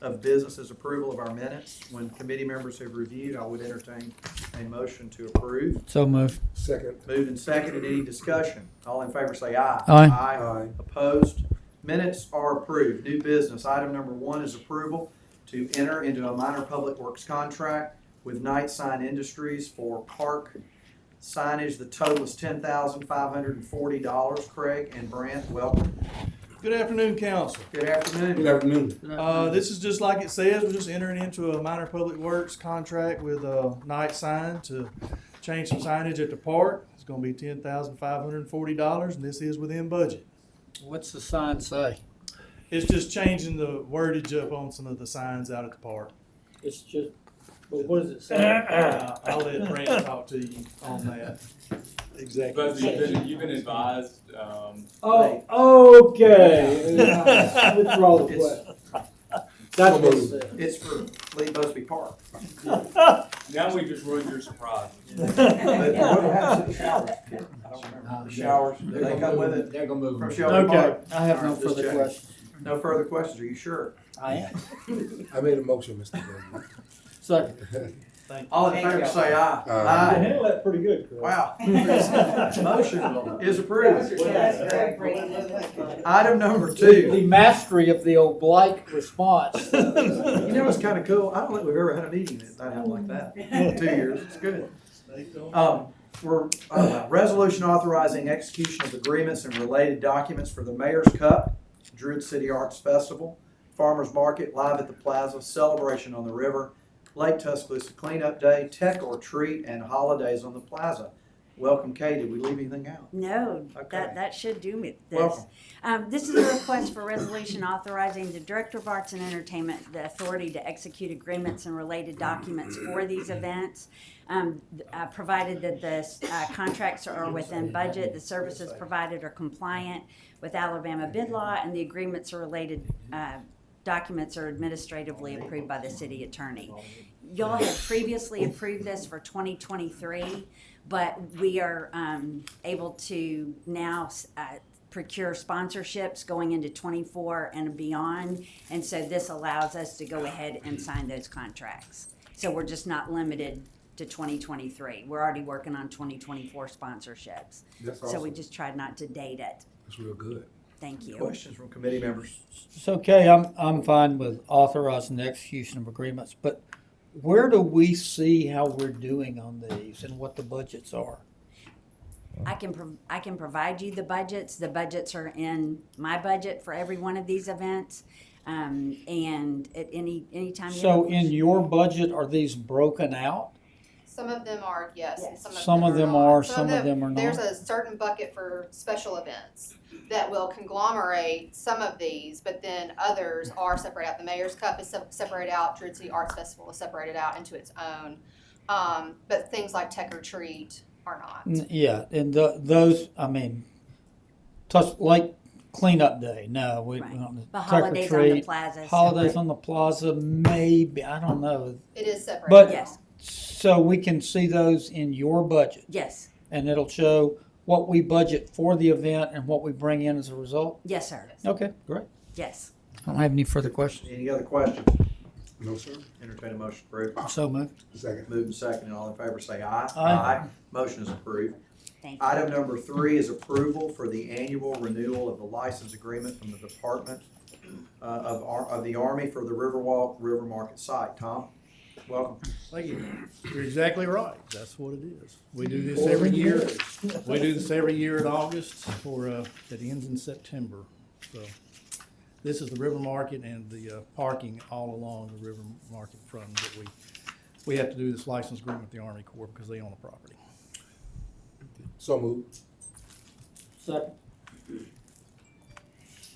of business is approval of our minutes. When committee members have reviewed, I would entertain a motion to approve. So moved. Second. Moved and seconded. Any discussion? All in favor say aye. Aye. Aye. Opposed? Minutes are approved. New business. Item number 1 is approval to enter into a minor public works contract with Night Sign Industries for park signage. The total is $10,540. Craig and Brant, welcome. Good afternoon, council. Good afternoon. Good afternoon. This is just like it says, we're just entering into a minor public works contract with Night Sign to change some signage at the park. It's gonna be $10,540, and this is within budget. What's the sign say? It's just changing the wordage up on some of the signs out at the park. It's just, but what does it say? I'll let Brent talk to you on that. Exactly. But you've been advised, Oh, okay. Withdraw the question. That's what it said. It's for Lee Busby Park. now we just ruined your surprise. But what happens to the showers? I don't remember. The showers, do they come with it They're gonna move from them. Shelby Okay, Park? I have no All right, just further checking. questions. No further questions, are you sure? I am. I made a motion, Mr. President. Second. All in favor say aye. Aye. handled that pretty good, Chris. Wow. Motion is approved. Item number 2. The mastery of the oblique response. You know what's kind of cool? I don't think we've ever had a meeting that happened like that. 2 years, it's good. Resolution authorizing execution of agreements and related documents for the Mayor's Cup, Druid City Arts Festival, Farmers Market, Live at the Plaza, Celebration on the River, Lake Tuscaloosa Cleanup Day, Tech or Treat, and Holidays on the Plaza. Welcome, Kay. Did we leave anything out? No, Okay. that should do me this. Welcome. This is a request for resolution authorizing the Director of Arts and Entertainment the authority to execute agreements and related documents for these events. Provided that the contracts are within budget, the services provided are compliant with Alabama bid law, and the agreements or related documents are administratively approved by the city attorney. Y'all had previously approved this for 2023, but we are able to now procure sponsorships going into 24 and beyond, and so this allows us to go ahead and sign those contracts. So we're just not limited to 2023. We're already working on 2024 sponsorships. That's So awesome. we just tried not to date it. That's real good. Thank you. Questions from committee members? So, Kay, I'm fine with authorizing the execution of agreements, but where do we see how we're doing on these and what the budgets are? I can provide you the budgets. The budgets are in my budget for every one of these events. And at any time. So in your budget, are these broken out? Some of them are, yes. Yes. Some of them not. are, some of them are There's not. a certain bucket for special events that will conglomerate some of these, but then others are separated out. The Mayor's Cup is separated out, Druid City Arts Festival is separated out into its own. But things like Tech or Treat are not. Yeah, and those, I mean, like cleanup day, no, we Right. don't. The Trick or holidays on the treat, plaza. Holidays separate. on the plaza, maybe, I don't know. It is separated But- out. Yes, So we can see those in your budget, yes, and it'll show what we budget for the event and what we bring in as a result? yes, sir. Okay, great. Yes. I don't have any further questions. Any other questions? No, sir. Entertain a motion approved. So moved. Second. Moved and seconded. All in favor say aye. Aye. Motion is approved. Thank you. Item number 3 is approval for the annual renewal of the license agreement from the Department of the Army for the Riverwalk River Market site. Tom, welcome. Thank you. You're exactly right. That's what it is. We do this every year. We do this every year in August for, it ends in September. So this is the river market and the parking all along the river market front that we have to do this license agreement with the Army Corps because they own the property. So moved. Second.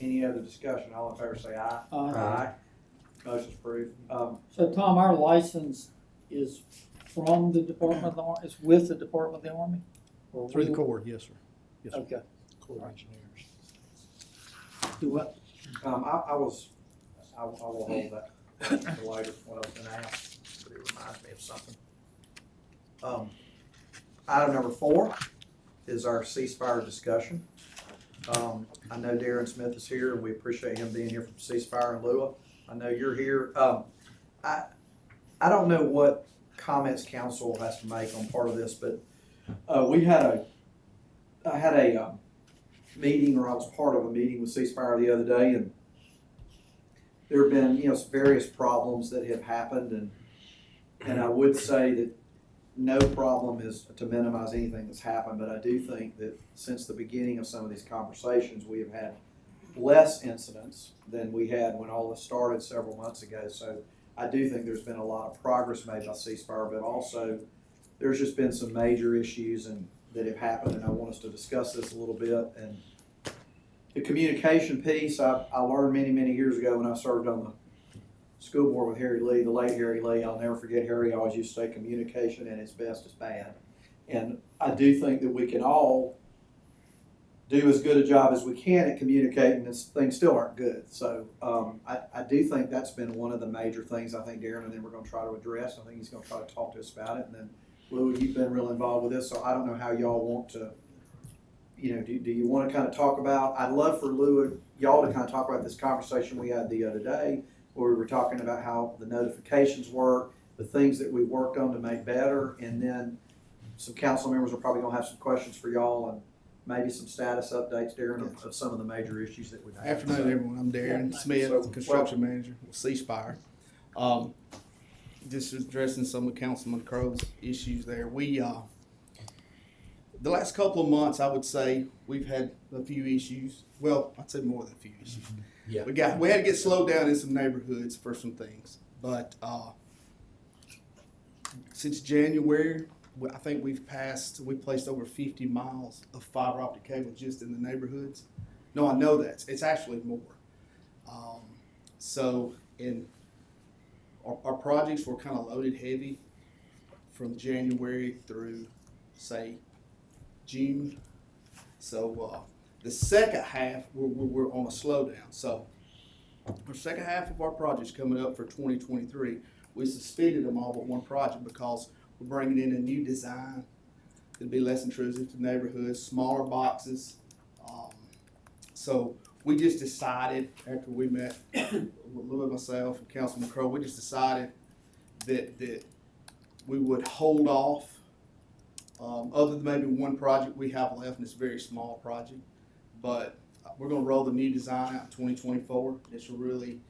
Any other discussion? All in favor say aye. Aye. Motion's approved. So Tom, our license is from the Department of the Army, it's with the Department of the Army? Or Through the we- Corps, yes, sir. Yes, sir. Okay. Corps engineers. Do what? I will hold that for later, what I was gonna ask, but it reminds me of something. Item number 4 is our ceasefire discussion. I know Darren Smith is here, and we appreciate him being here from ceasefire in Lua. I know you're here. I don't know what comments council has to make on part of this, but I had a meeting, or I was part of a meeting with ceasefire the other day, and there have been, some various problems that have happened, and I would say that no problem is to minimize anything that's happened, but I do think that since the beginning of some of these conversations, we have had less incidents than we had when all this started several months ago. So I do think there's been a lot of progress made by ceasefire, but also there's just been some major issues that have happened, and I want us to discuss this a little bit. And the communication piece, I learned many, many years ago when I served on the school board with Harry Lee, the late Harry Lee. I'll never forget Harry always used to say communication at its best is bad. And I do think that we can all do as good a job as we can at communicating, and things still aren't good. So I do think that's been one of the major things I think Darren and then we're going to try to address. I think he's going to try to talk to us about it. And then Lou, you've been real involved with this, so I don't know how y'all want to, do you want to kind of talk about, I'd love for Lou, y'all to kind of talk about this conversation we had the other day where we were talking about how the notifications work, the things that we worked on to make better, and then some council members are probably going to have some questions for y'all and maybe some status updates, Darren, of some of the major issues that we've had. Afternoon, everyone. I'm Darren Smith, So, construction manager with Ceasefire. Just addressing some of Councilman Crow's issues there. We, the last couple of months, I would say we've had a few issues. Well, I'd say more than a few issues. Yeah. We had to get slowed down in some neighborhoods for some things, but since January, I think we placed over 50 miles of fiber optic cable just in the neighborhoods. No, I know that. It's actually more. Our projects were kind of loaded heavy from January through, say, June. So the second half, we're on a slowdown. So our second half of our projects coming up for 2023, we suspended them all but one project because we're bringing in a new design that'll be less intrusive to neighborhoods, smaller boxes. So we just decided, after we met with Lou and myself and Councilman Crow, we just decided that we would hold off, other than maybe one project we have left, and it's a very small project. But we're gonna roll the new design out in 2024. It's a really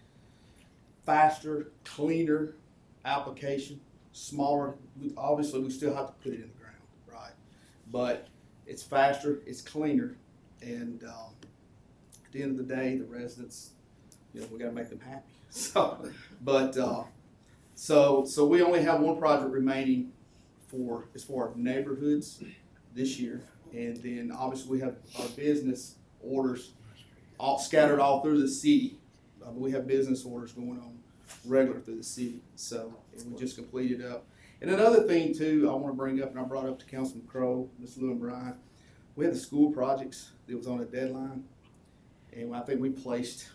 faster, cleaner application. Smaller, obviously we still have to put it in the ground, right? But it's faster, it's cleaner, and at the end of the day, the residents, we gotta make them happy. So, but so we only have one project remaining as far as neighborhoods this year, and then obviously we have our business orders all scattered all through the city. We have business orders going on regular through the city, so and we just completed up. And another thing too, I want to bring up, and I brought up to Councilman Crow, Ms. Lou and Brian, we had the school projects that was on a deadline, and I think we placed,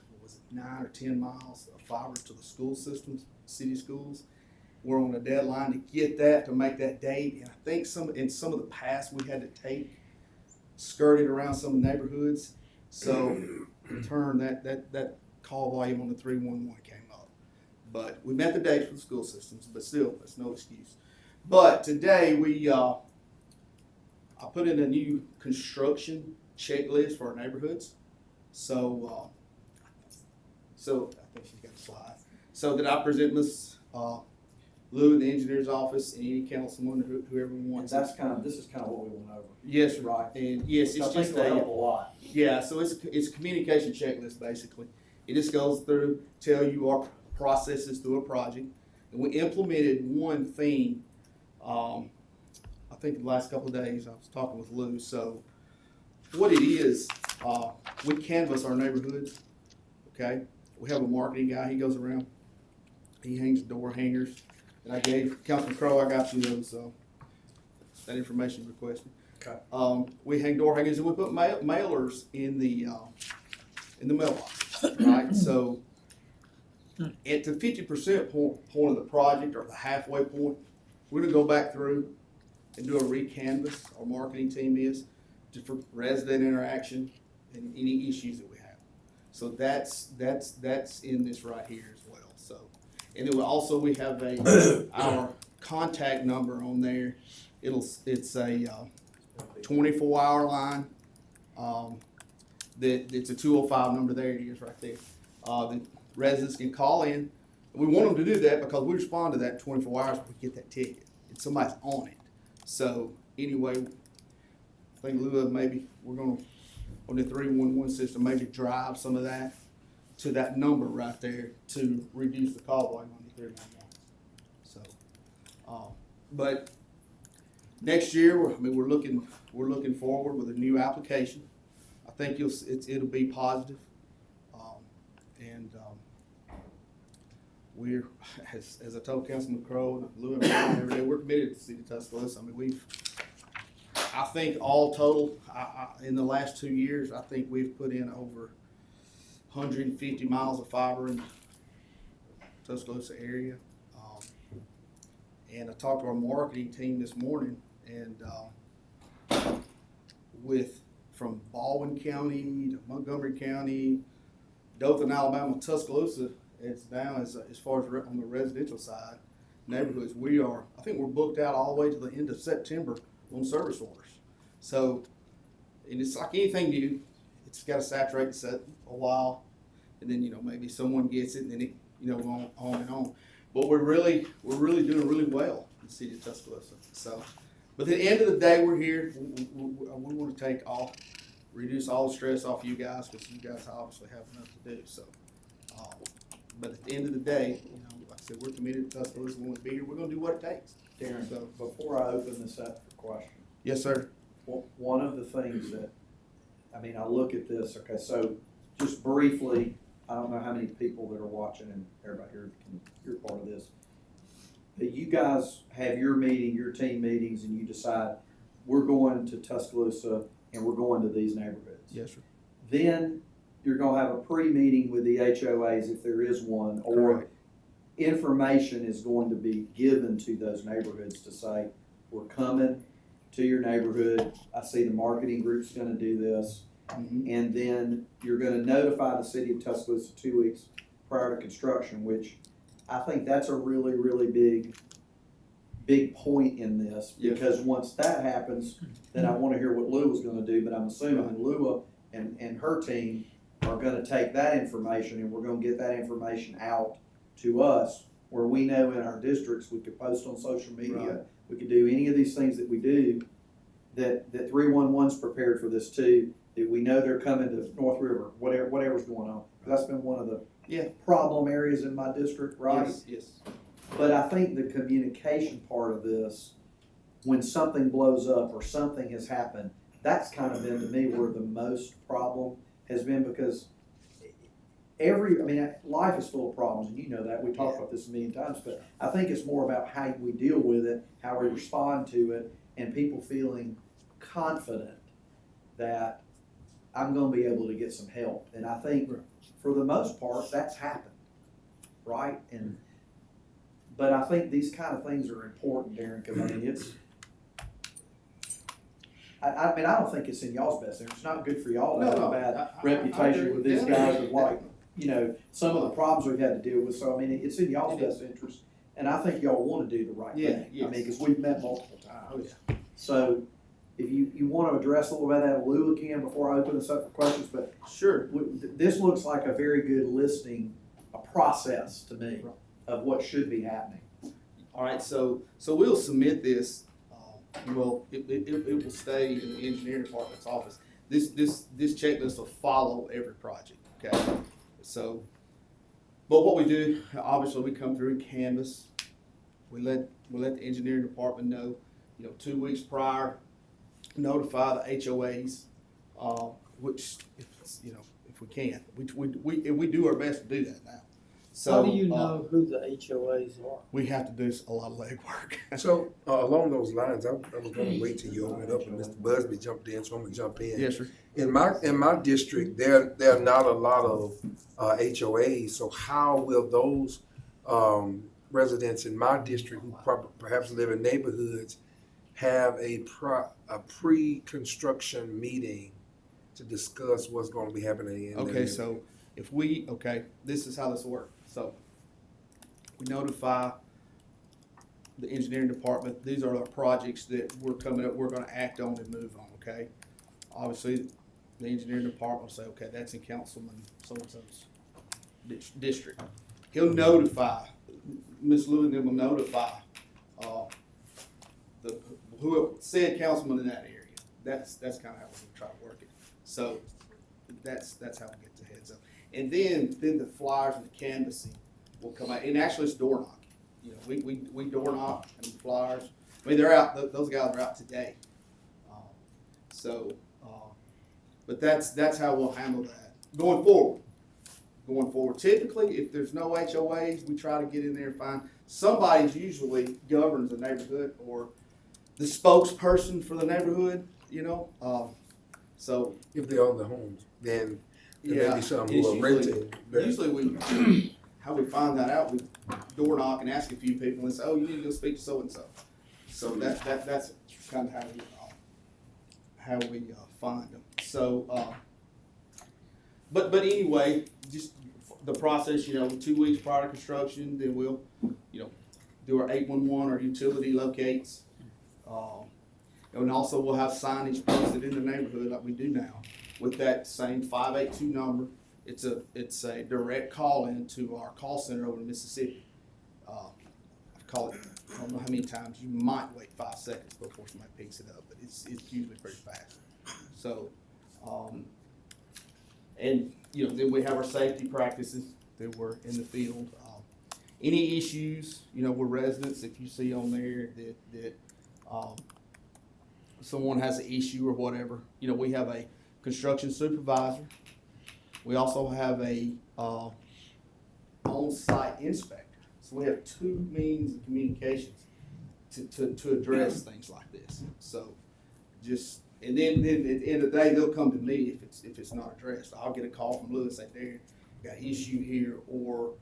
9 or 10 miles of fiber to the school systems, city schools. We're on a deadline to get that, to make that date, and I think in some of the past we had to skirted around some neighborhoods, so in turn that call volume on the 311 came up. But we met the dates for the school systems, but still, that's no excuse. But today I put in a new construction checklist for our neighborhoods. So I think she's got a slide. So that I present Ms. Lou in the engineer's office and any councilman, whoever wants. This is kind of what we went over. Yes, sir. Right. And yes, Which it's I just think will help a lot. yeah. So it's a communication checklist basically. It just goes through, tell you our processes through a project, and we implemented one thing. I think the last couple of days I was talking with Lou. So what it is, we canvass our neighborhoods. Okay, we have a marketing guy. He goes around. He hangs door hangers. And I gave Councilman Crow, I got you those, that information requested. Okay. We hang door hangers and we put mailers in the mailbox, right? So at the 50% point of the project, or the halfway point, we're gonna go back through and do a re-canvas. Our marketing team is just for resident interaction and any issues that we have. So that's in this right here as well. And then we have our contact number on there. It's a 24-hour line. It's a 205 number. There it is right there. The residents can call in. We want them to do that because we respond to that in 24 hours if we get that ticket. And somebody's on it. So anyway, I think Lua, maybe we're gonna, on the 311 system, maybe drive some of that to that number right there to reduce the call volume on the 311. So, but next year, we're looking forward with a new application. I think it'll be positive. We're, as I told Councilman Crowe and Lou and Ryan every day, we're committed to the city of Tuscaloosa. I mean, I think all total, in the last 2 years, I think we've put in over 150 miles of fiber in the Tuscaloosa area. And I talked to our marketing team this morning, and from Baldwin County to Montgomery County, Dothan, Alabama, Tuscaloosa, it's now as far as on the residential side, neighborhoods, I think we're booked out all the way to the end of September on service orders. So, and it's like anything new, it's got to saturate and set a while, and then, maybe someone gets it, and then it, on and on. But we're really doing really well in the city of Tuscaloosa. So, but at the end of the day, we're here. We want to reduce all the stress off you guys, because you guys obviously have enough to do. So, but at the end of the day, like I said, we're committed to Tuscaloosa. We want to be here. We're going to do what it takes. Darren, So, before I open this up for questions, yes, sir. one of the things that, I look at this, okay, so just briefly, I don't know how many people that are watching and everybody here can hear part of this. But you guys have your meeting, your team meetings, and you decide, we're going to Tuscaloosa and we're going to these neighborhoods. Yes, sir. Then you're gonna have a pre-meeting with the HOAs if there is one, or Correct. information is going to be given to those neighborhoods to say, we're coming to your neighborhood. I see the marketing group's gonna do this. Mm-hmm. And then you're gonna notify the city of Tuscaloosa 2 weeks prior to construction, which I think that's a really, really big point in this. Yes. Because once that happens, then I wanna hear what Lou was gonna do, but I'm assuming Lua and her team are gonna take that information, and we're gonna get that information out to us, where we know in our districts, we could post on social media, Right. we could do any of these things that we do, that 311's prepared for this too, that we know they're coming to North River, whatever's going on. That's been one of the problem areas in my district, right? Yes. But I think the communication part of this, when something blows up or something has happened, that's kind of been to me where the most problem has been, because life is full of problems, and you know that, we talked about this a million times, but I think it's more about how we deal with it, how we respond to it, and people feeling confident that I'm gonna be able to get some help. And I think for the most part, that's happened, right? But I think these kind of things are important, Darren, because I don't think it's in y'all's best interest. It's not good for y'all to have a bad reputation with these guys with some of the problems we've had to deal with. So, it's in y'all's best interest, and I think y'all want to do the right thing. Yes. Because we've met multiple times. Oh, yeah. So, if you want to address a little bit of that, Lou can, before I open this up for questions, but Sure. this looks like a very good listing, a process to me of what should be happening. All right, so we'll submit this. It will stay in the engineering department's office. This checklist will follow every project. Okay, so, but what we do, obviously, we come through and canvas. We let the engineering department know, 2 weeks prior, notify the HOAs, which if we can, we do our best to do that now. So, How do you know who the HOAs are? we have to do a lot of legwork. So, along those lines, I was gonna wait till you open it up and Mr. Busby jumped in, so I'm gonna jump in. Yes, sir. In my district, there are not a lot of HOAs, so how will those residents in my district who perhaps live in neighborhoods have a pre-construction meeting to discuss what's gonna be happening in their Okay, neighborhood? so this is how this works. So We notify the engineering department, these are our projects that we're coming up, we're gonna act on and move on, okay? Obviously, the engineering department will say, okay, that's in Councilman so-and-so's district. He'll notify, Ms. Lewis then will notify, who said councilman in that area. That's kinda how we try to work it. So, that's how we get the heads up. And then the flyers and the canvassing will come out, and actually it's door knocking. You know, we door knock and the flyers, I mean, they're out, those guys are out today. But that's how we'll handle that going forward. Going forward, typically, if there's no HOAs, we try to get in there and find, somebody's usually governs the neighborhood or the spokesperson for the neighborhood, you know, so. If they own the homes, then there may Yeah, be some it's who are renting. but- Usually how we find that out, we door knock and ask a few people and say, oh, you need to go speak to so-and-so. So that's kind of how we find them. So, but anyway, just the process, you know, 2 weeks prior to construction, then we'll, you know, do our 811 or utility locates. And also we'll have signage posted in the neighborhood like we do now with that same 582 number. It's a direct call in to our call center over in Mississippi. I call it, I don't know how many times, you might wait 5 seconds before somebody picks it up, but it's usually pretty fast. So, and, you know, then we have our safety practices that we're in the field. Any issues, you know, with residents, if you see on there that someone has an issue or whatever, you know, we have a construction supervisor. We also have a on-site inspector. So we have 2 means of communications to address things like this. So just, and then at the end of the day, they'll come to me if it's not addressed. I'll get a call from Lewis, say, there, got an issue here, or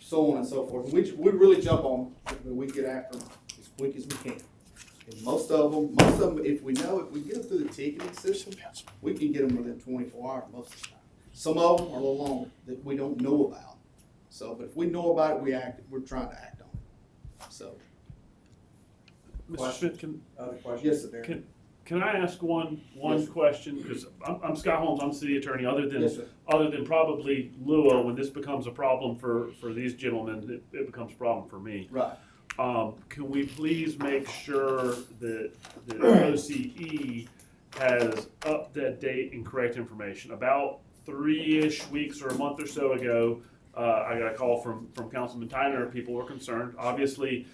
so on and so forth. We really jump on them. We get after them as quick as we can. And most of them, if we get them through the ticketing system, we can get them within 24 hours most of the time. Some of them are a little longer that we don't know about. So, but if we know about it, we're trying to act on it. So, Mr. Smith, Other questions? yes, sir. can I ask one Yes, sir. question? Because I'm Scott Holmes, I'm city attorney. Yes, sir. Other than probably Lua, when this becomes a problem for these gentlemen, it becomes a problem for me. Right. Can we please make sure that the OCE has up-to-date and correct information? About 3-ish weeks or a month or so ago, I got a call from Councilman Tyner. People were concerned. Obviously,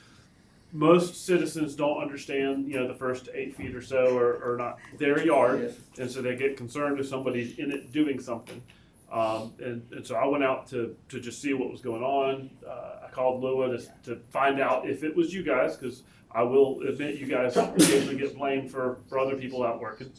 most citizens don't understand, you know, the first 8 feet or so are not their yard, Yes. and so they get concerned if somebody's in it doing something. And so I went out to just see what was going on. I called Lua to find out if it was you guys, because I will admit you guys occasionally get blamed for other people out working.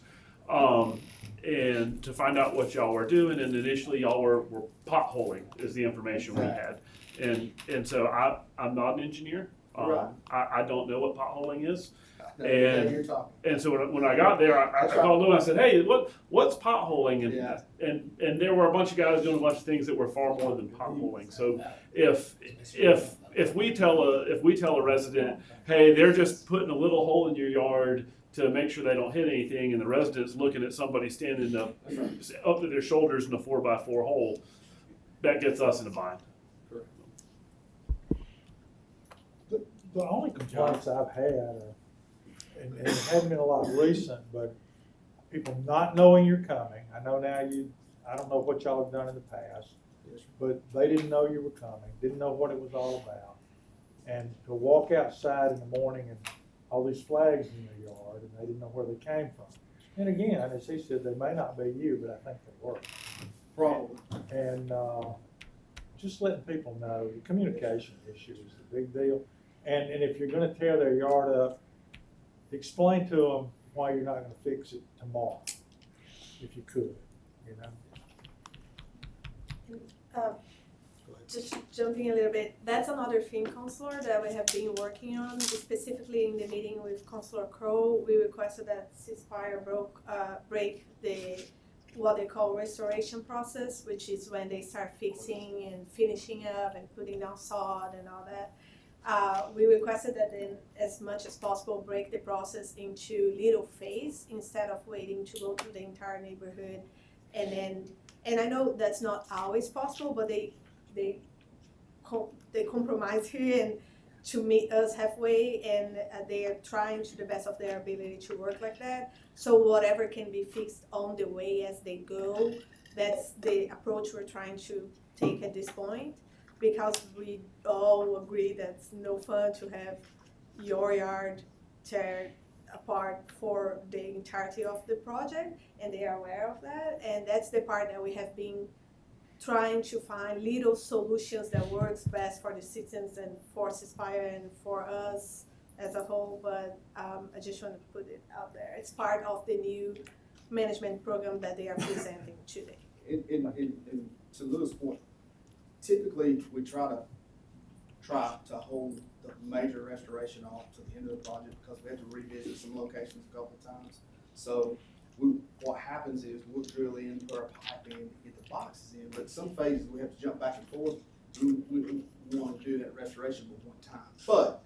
And to find out what y'all were doing, and initially y'all were potholing is the information we had. And so I'm not an engineer. Right. I don't know what potholing is. Now And- you're talking. And so when I got there, I That's right. called Lou and I said, hey, what's potholing? Yeah. And there were a bunch of guys doing a bunch of things that were far more than potholing. So if we tell a resident, hey, they're just putting a little hole in your yard to make sure they don't hit anything, and the resident's looking at somebody standing up to their shoulders in a 4x4 hole, that gets us in a bind. The only complaints I've had, and it hasn't been a lot recent, but people not knowing you're coming. I know now I don't know what y'all have done in the past, but they didn't know you were coming, didn't know what it was all about. And to walk outside in the morning and all these flags in your yard, and they didn't know where they came from. And again, as he said, they may not be you, but I think they were. Probably. And just letting people know the communication issue is the big deal. And if you're gonna tear their yard up, explain to them why you're not gonna fix it tomorrow, if you could, you know? Just jumping a little bit, that's another thing, Counselor, that we have been working on, specifically in the meeting with Counselor Crowe. We requested that ceasefire break the what they call restoration process, which is when they start fixing and finishing up and putting down sod and all that. We requested that they, as much as possible, break the process into little phase instead of waiting to go through the entire neighborhood. And I know that's not always possible, but they compromise here and to meet us halfway, and they are trying to the best of their ability to work like that. So whatever can be fixed on the way as they go, that's the approach we're trying to take at this point, because we all agree that's no fun to have your yard tear apart for the entirety of the project, and they are aware of that. And that's the part that we have been trying to find little solutions that works best for the citizens and for Cespire and for us as a whole. But I just want to put it out there. It's part of the new management program that they are presenting today. And to Louis' point, typically we try to hold the major restoration off to the end of the project because we have to revisit some locations a couple of times. So what happens is we'll drill in, put our pipe in, get the boxes in, but some phases we have to jump back and forth. We want to do that restoration with one time. But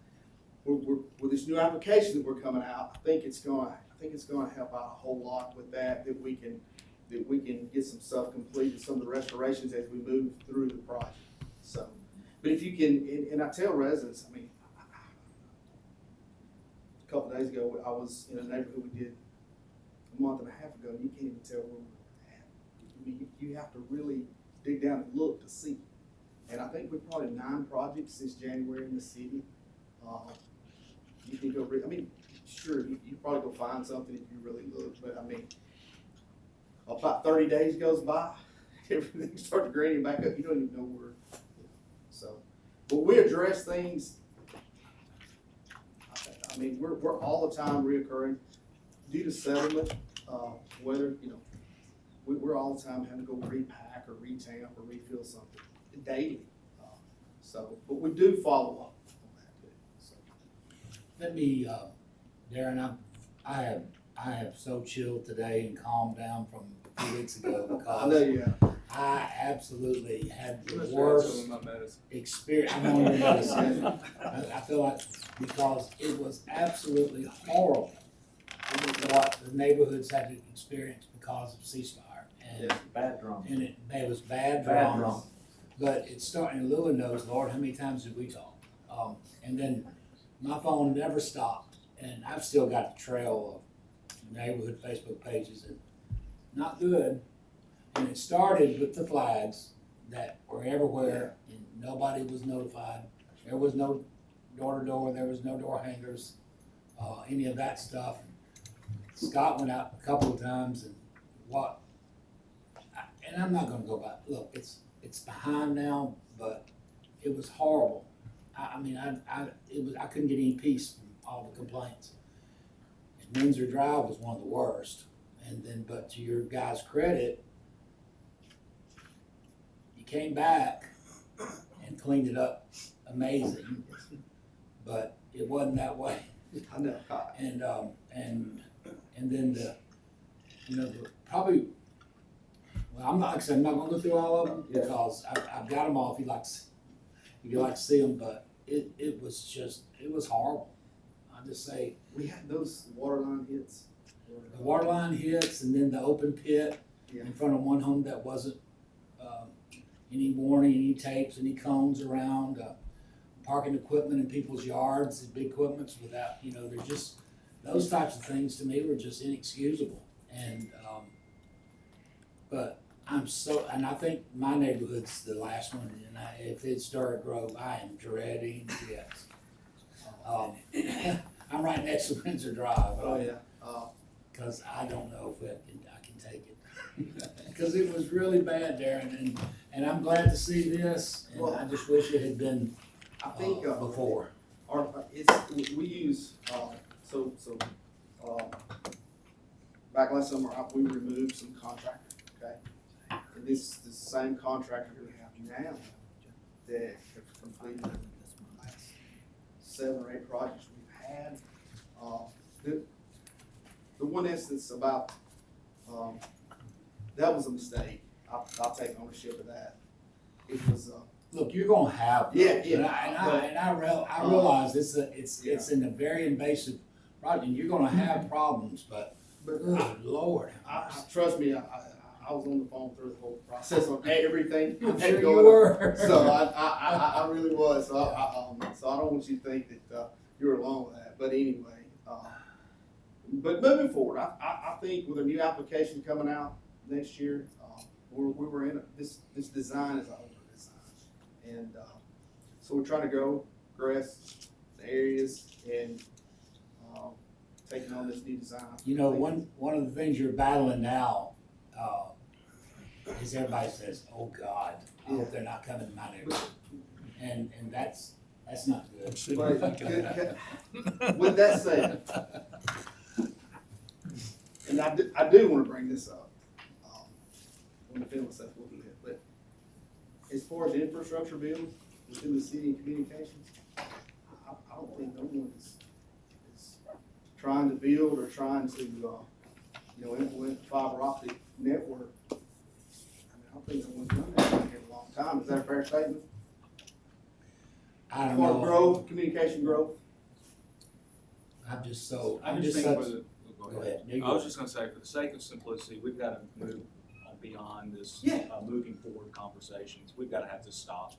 with this new application that we're coming out, I think it's going to help out a whole lot with that we can get some stuff completed, some of the restorations as we move through the project. So, but if you can, and I tell residents, I mean, a couple of days ago I was in a neighborhood we did a month and a half ago, and you can't even tell where we're at. I mean, you have to really dig down and look to see. And I think we've probably 9 projects since January in the city. You can go I mean, sure, you probably go find something if you really look, but I mean, about 30 days goes by, everything starts greening back up. You don't even know where. So, but we address things. I mean, we're all the time reoccurring due to settlement. Whether we're all the time having to go repack or retamp or refill something daily. So, but we do follow up on that too. So. Let me, Darren, I have so chilled today and calmed down from a few weeks ago I because know you have. I absolutely had the That's worst my medicine. experience. I'm on your medicine. I feel like because it was absolutely horrible what the neighborhoods had to experience because of ceasefire. And, Bad drama. and it was bad Bad drama. drama. But it's starting, and Lua knows, Lord, how many times did we talk? And then my phone never stopped, and I've still got the trail of neighborhood Facebook pages, and not good. And it started with the flags that were everywhere, and nobody was notified. There was no door-to-door, there was no door hangers, any of that stuff. Scott went out a couple of times, and and I'm not gonna go back, look, it's behind now, but it was horrible. I mean, I couldn't get any peace from all the complaints. And Windsor Drive was one of the worst. And then, but to your guys' credit, you came back and cleaned it up amazing, but it wasn't that way. I know. And then probably. Well, I'm not gonna go through all of them because I've got them all. If you'd like to see them, but it was horrible. I'll just say We had those water line hits. the water line hits, and then the open pit in front of one home that wasn't any warning, any tapes, any cones around, parking equipment in people's yards, big equipments without, they're just those types of things to me were just inexcusable. And but and I think my neighborhood's the last one, and if it's Star Grove, I am dreading it. I'm right next to Windsor Drive. Oh yeah. Because I don't know if I can take it. Because it was really bad, Darren, and I'm glad to see this, and I just wish it had been I think before. we use back last summer we removed some contractors. Okay, and this the same contractor we have now that have completed the last 7 or 8 projects we've had. The one instance about that was a mistake. I'll take ownership of that. It was, Look, you're gonna have those. Yeah, yeah. And I realize it's in a very invasive project, and you're gonna have problems, but good Lord. trust me, I was on the phone through the whole process on everything. I'm sure you were. So I really was. So I don't want you to think that you're alone with that. But anyway, but moving forward, I think with a new application coming out next year, we were in this design is an older design, and so we're trying to grass the areas and taking on this new design. You know, one of the things you're battling now, is everybody says, "Oh God, I hope they're not coming to my neighborhood," and that's not good. But, with that said, and I do want to bring this up. I'm going to feel myself a little bit, but as far as infrastructure bills within the city and communications, I don't think no one is trying to build or trying to implement the fiber optic network. I don't think no one's done that in a long time. Is that a fair statement? I don't As far as know. growth, communication growth. I'm just so. I I'm just just think such. for the, Go ahead. You I go was ahead. just gonna say, for the sake of simplicity, we've gotta move on beyond this, Yeah. moving forward conversations. We've gotta have this stop.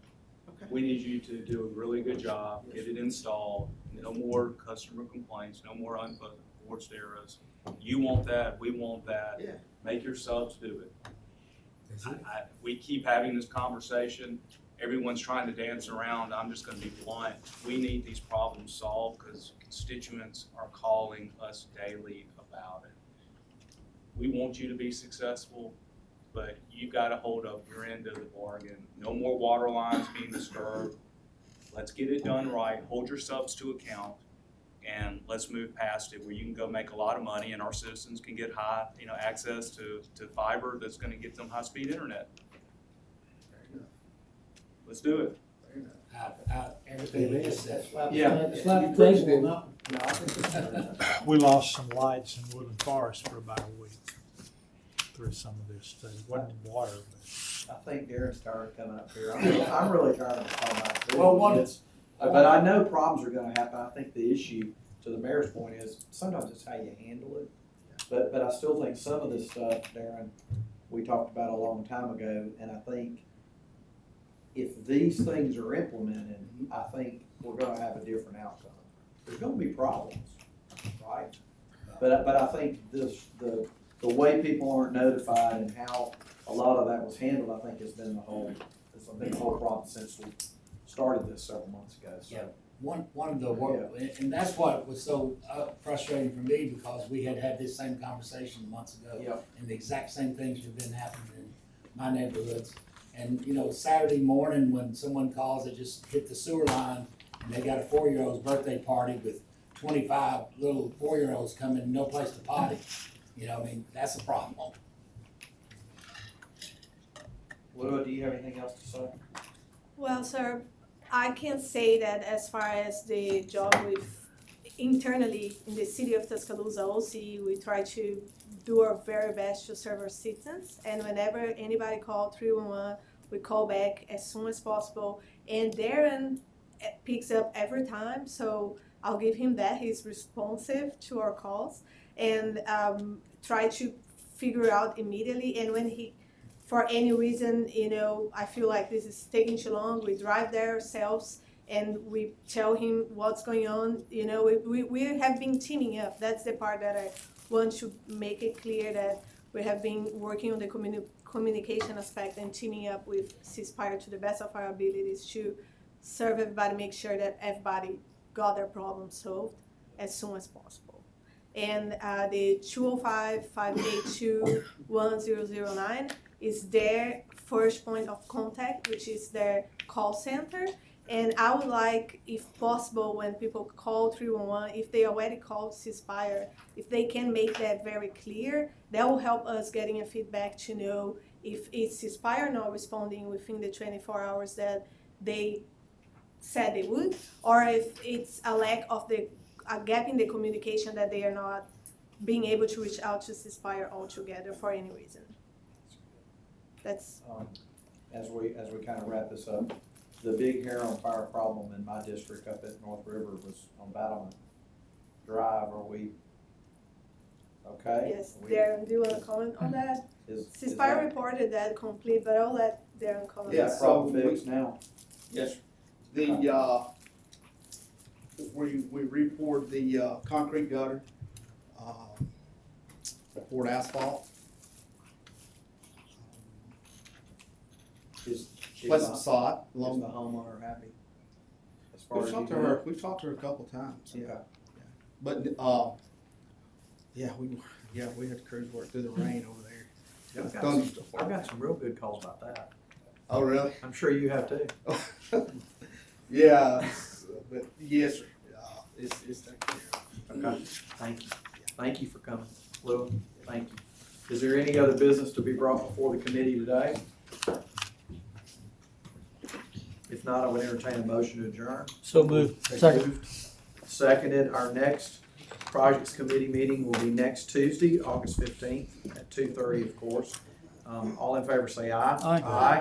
Okay. We need you to do a really good job, get it installed, no more customer complaints, no more unforced errors. You want that, we want that. Yeah. Make your subs do it. We keep having this conversation, everyone's trying to dance around, I'm just gonna be blunt. We need these problems solved, because constituents are calling us daily about it. We want you to be successful, but you gotta hold up your end of the bargain. No more water lines being disturbed. Let's get it done right, hold your subs to account, and let's move past it where you can go make a lot of money and our citizens can get access to fiber that's gonna get them high-speed internet. Fair enough. Let's do it. Fair enough. Everything you just said. Yeah. Slap the table, not. We lost some lights in Woodland Forest for about a week through some of this stuff. It wasn't water, but. I think Darren's tired of coming up here. I'm really tired of talking about it. Well, But I know problems are gonna happen. I think the issue, to the mayor's point, is sometimes it's how you handle it. But I still think some of this stuff, Darren, we talked about a long time ago, and I think if these things are implemented, I think we're gonna have a different outcome. There's gonna be problems, right? But I think the way people aren't notified and how a lot of that was handled, I think has been it's been the whole problem since we started this several months ago, so. Yeah. One of the and that's what was so frustrating for me, because we had this same conversation months ago. Yeah. And the exact same things have been happening in my neighborhoods. And, Saturday morning when someone calls, they just hit the sewer line and they got a 4-year-old's birthday party with 25 little 4-year-olds coming, no place to potty. That's a problem. Lua, do you have anything else to say? Well, sir, I can say that as far as the job with internally in the city of Tuscaloosa OC, we try to do our very best to serve our citizens. And whenever anybody calls 311, we call back as soon as possible. And Darren picks up every time, so I'll give him that. He's responsive to our calls and try to figure out immediately. And when he, for any reason, I feel like this is taking too long, we drive there ourselves and we tell him what's going on. We have been teaming up. That's the part that I want to make it clear, that we have been working on the communication aspect and teaming up with Ceasefire to the best of our abilities to serve everybody, make sure that everybody got their problem solved as soon as possible. And the 205-582-1009 is their first point of contact, which is their call center. And I would like, if possible, when people call 311, if they already called Ceasefire, if they can make that very clear, that will help us getting a feedback to know if it's Ceasefire not responding within the 24 hours that they said they would, or if it's a lack of a gap in the communication that they are not being able to reach out to Ceasefire altogether for any reason. That's, As we kind of wrap this up, the big hair on fire problem in my district up at North River was on Battlement Drive. Are we okay? yes, Are we- Darren, do you wanna comment on that? is Ceasefire that- reported that complete, but I'll let Darren comment. Yeah, So problem we- fixed now. Yes, sir. We repoured the, concrete gutter, poured asphalt. Is Plus the- some sod. Is the homeowner happy? As far We've as talked to you her, know? we've talked to her a couple times, yeah. Okay. But, yeah, we had to cruise work through the rain over there. I've got Done- some- I've got some real good calls about that. Oh, really? I'm sure you have too. Yeah, but yes, sir. It's taken care of. Okay, thank you. Thank you for coming. Lou, thank you. Is there any other business to be brought before the committee today? If not, I would entertain a motion to adjourn. So moved. Second. Moved. Seconded. Our next projects committee meeting will be next Tuesday, August 15th at 2:30, of course. All in favor say aye. Aye. Aye.